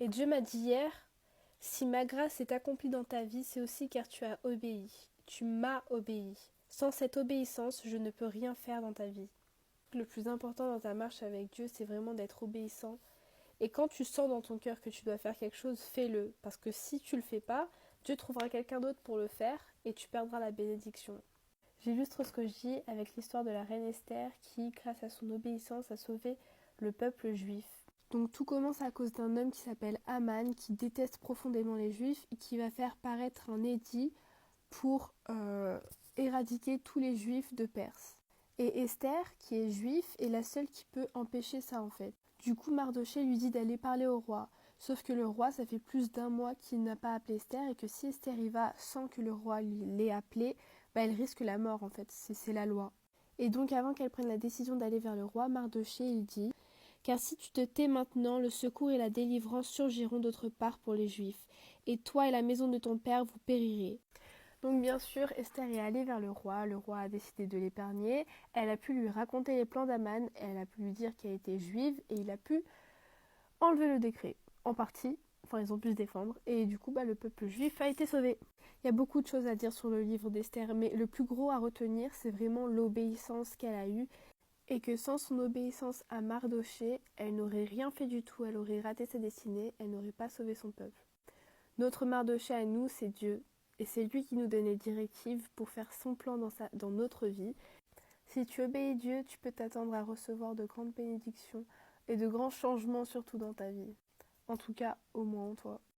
Et Dieu m'a dit hier, si ma grâce est accomplie dans ta vie, c'est aussi car tu as obéi. Tu m'as obéi. Sans cette obéissance, je ne peux rien faire dans ta vie. Le plus important dans ta marche avec Dieu, c'est vraiment d'être obéissant. Et quand tu sens dans ton cœur que tu dois faire quelque chose, fais-le. Parce que si tu le fais pas, Dieu trouvera quelqu'un d'autre pour le faire et tu perdras la bénédiction. J'illustre ce que je dis avec l'histoire de la reine Esther qui, grâce à son obéissance, a sauvé le peuple juif. Donc tout commence à cause d'un homme qui s'appelle Haman, qui déteste profondément les juifs et qui va faire paraître un édit pour éradiquer tous les juifs de Perse. Et Esther, qui est juive, est la seule qui peut empêcher ça en fait. Du coup, Mardochée lui dit d'aller parler au roi. Sauf que le roi, ça fait plus d'un mois qu'il n'a pas appelé Esther et que si Esther y va sans que le roi l'ait appelée, bah elle risque la mort en fait, c'est la loi. Et donc avant qu'elle prenne la décision d'aller vers le roi, Mardochée il dit « Car si tu te tais maintenant, le secours et la délivrance surgiront d'autre part pour les Juifs, et toi et la maison de ton père vous périrez. » Donc bien sûr, Esther est allée vers le roi a décidé de l'épargner, elle a pu lui raconter les plans d'Aman, elle a pu lui dire qu'elle était juive, et il a pu enlever le décret, en partie, enfin ils ont pu se défendre, et du coup le peuple juif a été sauvé. Il y a beaucoup de choses à dire sur le livre d'Esther, mais le plus gros à retenir, c'est vraiment l'obéissance qu'elle a eue, et que sans son obéissance à Mardochée, elle n'aurait rien fait du tout, elle aurait raté sa destinée, elle n'aurait pas sauvé son peuple. Notre Mardochée à nous, c'est Dieu, et c'est lui qui nous donne les directives pour faire son plan dans notre vie. Si tu obéis Dieu, tu peux t'attendre à recevoir de grandes bénédictions et de grands changements surtout dans ta vie. En tout cas, au moins en toi.